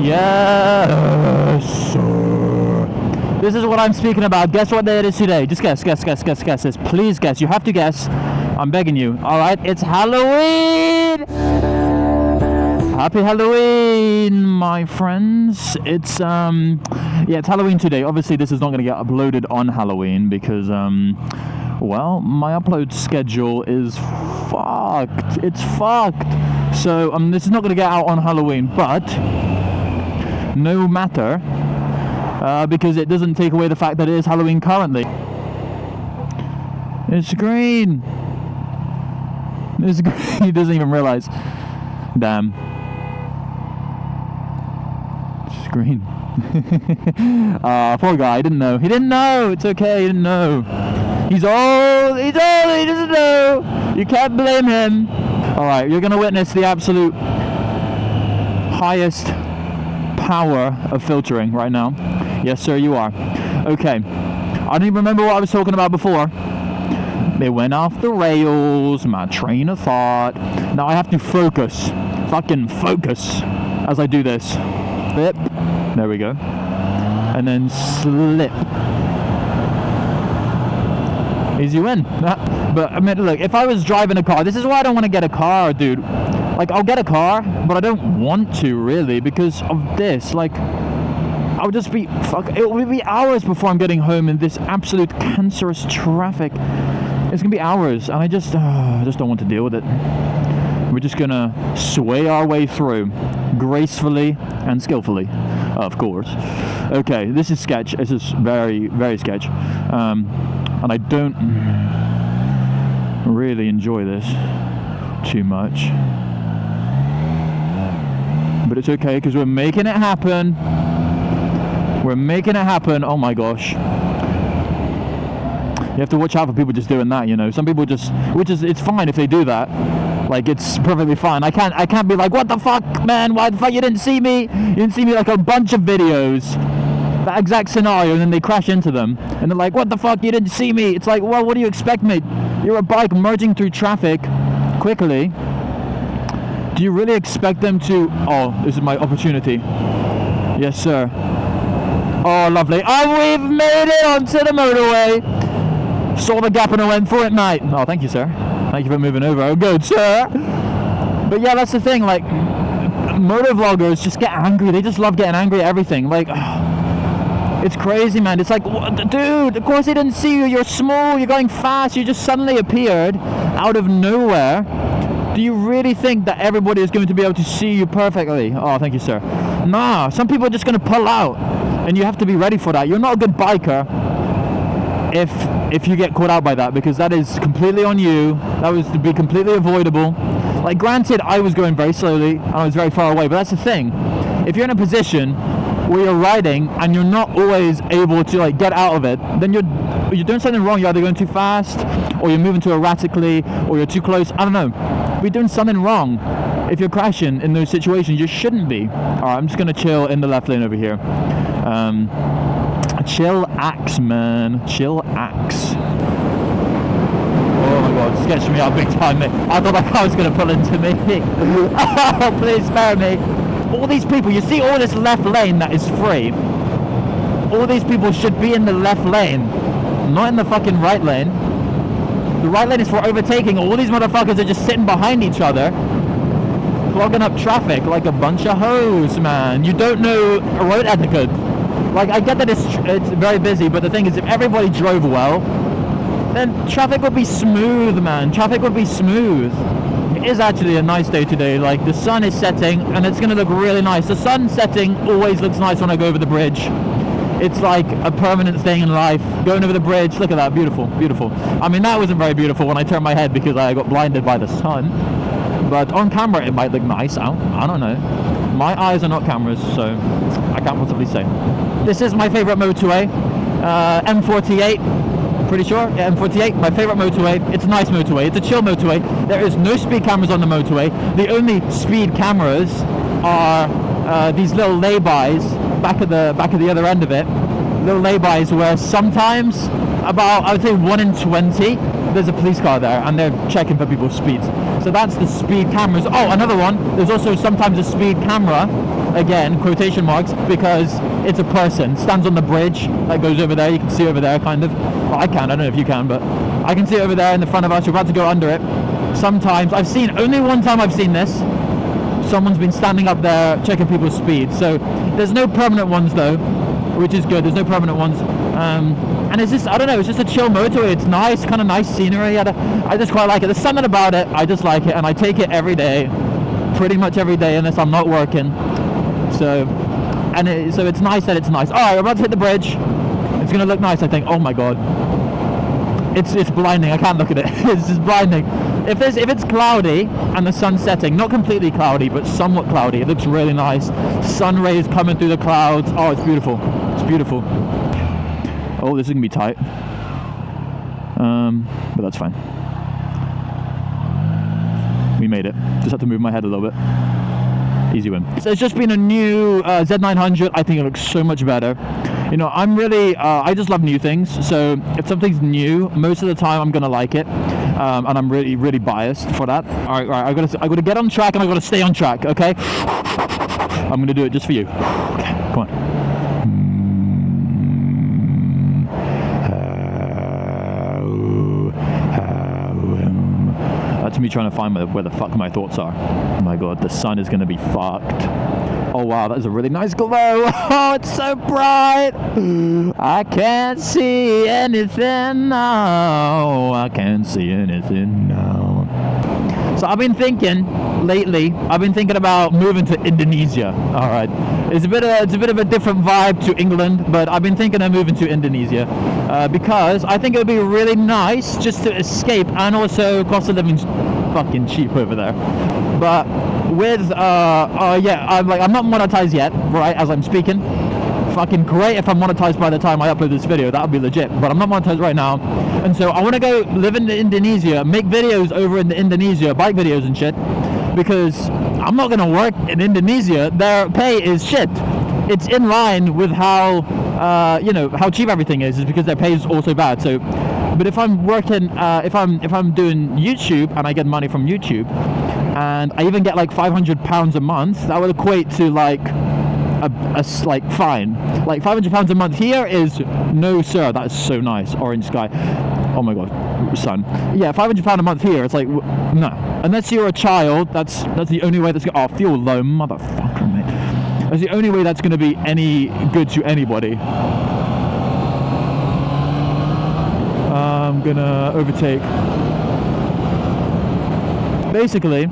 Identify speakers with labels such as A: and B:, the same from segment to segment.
A: Yes, sir. This is what I'm speaking about. Guess what day it is today? Just guess. Please guess. You have to guess. I'm begging you. All right, it's Halloween. Happy Halloween, my friends. It's it's Halloween today. Obviously, this is not going to get uploaded on Halloween because well, my upload schedule is fucked. It's fucked. So this is not going to get out on Halloween, but no matter, because it doesn't take away the fact that it is Halloween currently. It's green. It's green. He doesn't even realize. Damn. It's green. Poor guy. He didn't know. It's okay. He didn't know. He's old. He doesn't know. You can't blame him. Alright, you're going to witness the absolute highest power of filtering right now. Yes, sir, you are. Okay. I don't even remember what I was talking about before. They went off the rails, my train of thought. Now I have to focus. Fucking focus as I do this. Flip. There we go. And then slip. Easy win. But I mean, look, if I was driving a car, this is why I don't want to get a car, dude. Like, I'll get a car, but I don't want to really because of this. Like, I'll just be it will be hours before I'm getting home in this absolute cancerous traffic. It's gonna be hours, and I just don't want to deal with it. We're just gonna sway our way through, gracefully and skillfully, of course. Okay, this is sketch. This is very, very sketch. And I don't really enjoy this too much. But it's okay, because we're making it happen. We're making it happen. Oh my gosh. You have to watch out for people just doing that, you know. Some people just, it's fine if they do that. Like, it's perfectly fine. I can't be like, what the fuck, man? Why the fuck you didn't see me? You didn't see me, like a bunch of videos. That exact scenario, and then they crash into them. And they're like, what the fuck? You didn't see me. It's like, well, what do you expect, mate? You're a bike merging through traffic quickly. Do you really expect them to... Oh, this is my opportunity. Yes, sir. Oh, lovely. Oh, we've made it onto the motorway. Saw the gap and I went for it, mate. Oh, thank you, sir. Thank you for moving over. Oh, good, sir. But yeah, that's the thing. Like, motovloggers just get angry. They just love getting angry at everything. Like, it's crazy, man. It's like, dude, of course they didn't see you. You're small. You're going fast. You just suddenly appeared out of nowhere. Do you really think that everybody is going to be able to see you perfectly? Oh, thank you, sir. Nah, some people are just going to pull out. And you have to be ready for that. You're not a good biker if you get caught out by that, because that is completely on you. That was to be completely avoidable. Like, granted, I was going very slowly and I was very far away, but that's the thing. If you're in a position where you're riding and you're not always able to, like, get out of it, then you're doing something wrong. You're either going too fast, or you're moving too erratically, or you're too close. I don't know. You're doing something wrong. If you're crashing in those situations, you shouldn't be. Alright, I'm just going to chill in the left lane over here. Chill-axe, man. Chill-axe. Oh my god, sketched me out big time, mate. I thought that car was going to pull into me. Oh, please spare me. All these people, you see all this left lane that is free? All these people should be in the left lane, not in the fucking right lane. The right lane is for overtaking. All these motherfuckers are just sitting behind each other, clogging up traffic like a bunch of hoes, man. You don't know road etiquette. Like, I get that it's very busy, but the thing is, if everybody drove well, then traffic would be smooth, man. Traffic would be smooth. It is actually a nice day today. Like, the sun is setting, and it's going to look really nice. The sun setting always looks nice when I go over the bridge. It's like a permanent thing in life. Going over the bridge, look at that, beautiful, beautiful. I mean, that wasn't very beautiful when I turned my head because I got blinded by the sun. But on camera, it might look nice. I don't know. My eyes are not cameras, so I can't possibly say. This is my favorite motorway, M48. Pretty sure, yeah, M48, my favorite motorway. It's a nice motorway. It's a chill motorway. There is no speed cameras on the motorway. The only speed cameras are these little lay-bys back at the other end of it. Little lay-bys where sometimes, about, I would say 1 in 20, there's a police car there and they're checking for people's speeds. So that's the speed cameras. Oh, another one. There's also sometimes a speed camera again, quotation marks, because it's a person, stands on the bridge that goes over there. You can see over there, kind of. Well, I can, I don't know if you can, but I can see it over there in the front of us. We're about to go under it. Sometimes, only one time I've seen this, someone's been standing up there checking people's speed. So there's no permanent ones though, which is good. There's no permanent ones. And it's just, I don't know, it's just a chill motorway. It's nice, kind of nice scenery. I just quite like it. There's something about it, I just like it, and I take it every day, pretty much every day, unless I'm not working. So it's nice that it's nice. All right, we're about to hit the bridge. It's gonna look nice, I think. Oh my god, it's blinding. I can't look at it. It's just blinding. If it's cloudy and the sun's setting, not completely cloudy, but somewhat cloudy, it looks really nice. Sun rays coming through the clouds. Oh, it's beautiful. It's beautiful. Oh, this is gonna be tight. But that's fine. We made it. Just have to move my head a little bit. Easy win. So it's just been a new Z900. I think it looks so much better. You know, I'm really, I just love new things. So if something's new, most of the time I'm gonna like it. And I'm really, really biased for that. All right, I gotta get on track, and I gotta stay on track. Okay. I'm gonna do it just for you. Okay, come on. That's me trying to find where the fuck my thoughts are. Oh my god, the sun is gonna be fucked. Oh wow, that is a really nice glow. Oh, it's so bright. I can't see anything now. I can't see anything now. So I've been thinking lately, about moving to Indonesia. All right, it's a bit of a different vibe to England, but I've been thinking of moving to Indonesia because I think it would be really nice just to escape, and also cost of living's fucking cheap over there. But with I'm not monetized yet, right? As I'm speaking. Fucking great if I'm monetized by the time I upload this video. That would be legit, but I'm not monetized right now, and so I want to go live in Indonesia, make videos over in Indonesia, bike videos and shit, because I'm not gonna work in Indonesia. Their pay is shit. It's in line with how how cheap everything is because their pay is also bad. So, but if I'm working, if I'm doing YouTube and I get money from YouTube, and I even get like £500 a month, that would equate to like a like fine, like £500 a month here is no sir. That is so nice. Orange sky. Oh my god, sun. Yeah, £500 a month here. It's like no, unless you're a child. That's the only way that's gonna. Oh, fuel low, motherfucker, mate. That's the only way that's gonna be any good to anybody. I'm gonna overtake. Basically,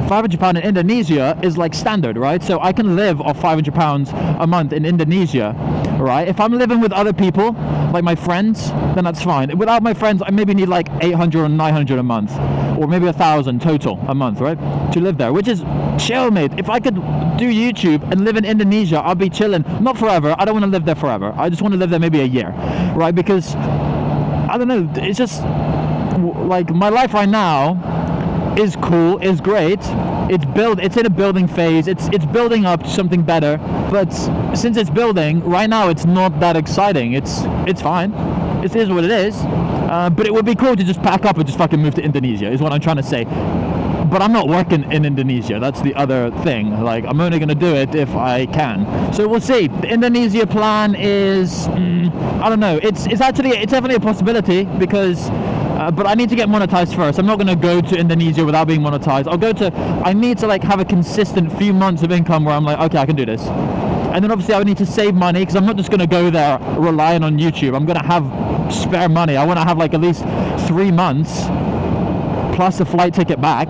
A: £500 in Indonesia is like standard, right? So I can live off £500 a month in Indonesia, right? If I'm living with other people, like my friends, then that's fine. Without my friends, I maybe need like 800 or 900 a month, or maybe 1,000 total a month, right? To live there, which is chill, mate. If I could do YouTube and live in Indonesia, I'll be chilling. Not forever. I don't want to live there forever. I just want to live there maybe a year, right? Because I don't know. It's just like my life right now is cool, is great. It's in a building phase. It's building up to something better. But since it's building right now, it's not that exciting. It's fine. It is what it is. But it would be cool to just pack up and just fucking move to Indonesia. Is what I'm trying to say. But I'm not working in Indonesia. That's the other thing. Like, I'm only gonna do it if I can. So we'll see. The Indonesia plan is I don't know. It's definitely a possibility because. But I need to get monetized first. I'm not going to go to Indonesia without being monetized. I need to like have a consistent few months of income where I'm like, okay, I can do this. And then obviously I would need to save money because I'm not just going to go there relying on YouTube. I'm going to have spare money. I want to have like at least 3 months plus a flight ticket back.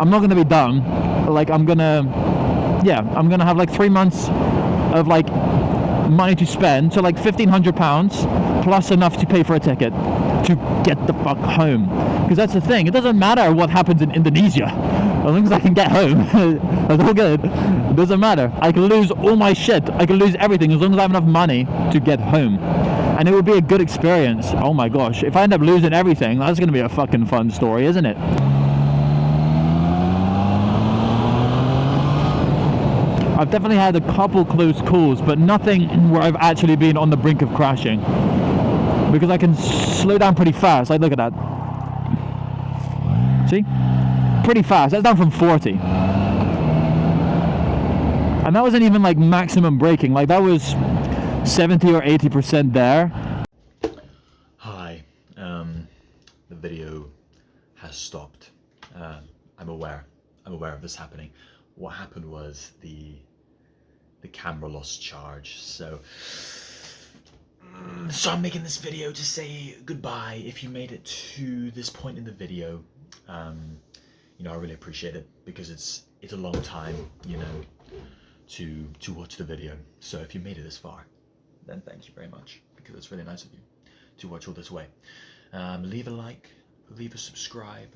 A: I'm not going to be dumb. Like I'm going to have like 3 months of like money to spend. So like £1,500 plus enough to pay for a ticket to get the fuck home, because that's the thing. It doesn't matter what happens in Indonesia as long as I can get home. That's all good. It doesn't matter. I can lose all my shit, I can lose everything as long as I have enough money to get home, and it would be a good experience. Oh my gosh, if I end up losing everything, that's gonna be a fucking fun story, isn't it? I've definitely had a couple close calls, but nothing where I've actually been on the brink of crashing, because I can slow down pretty fast. Like, look at that. See? Pretty fast. That's down from 40. And that wasn't even like maximum braking, like that was 70 or 80% there. Hi, the video has stopped. I'm aware of this happening. What happened was the camera lost charge, so I'm making this video to say goodbye. If you made it to this point in the video, you know, I really appreciate it, because it's a long time, you know, to watch the video. So if you made it this far, then thank you very much, because it's really nice of you to watch all this way. Leave a like, leave a subscribe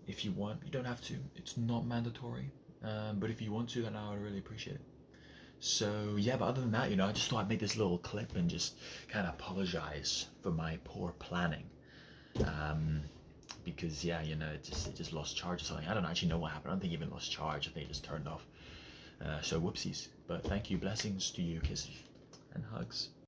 A: if you want. You don't have to, it's not mandatory, but if you want to, then I would really appreciate it. So yeah, but other than that, you know, I just thought I'd make this little clip and just kind of apologize for my poor planning, because yeah, you know, it just lost charge or something. I don't actually know what happened. I don't think it even lost charge. I think it just turned off. So whoopsies. But thank you, blessings to you, kisses and hugs.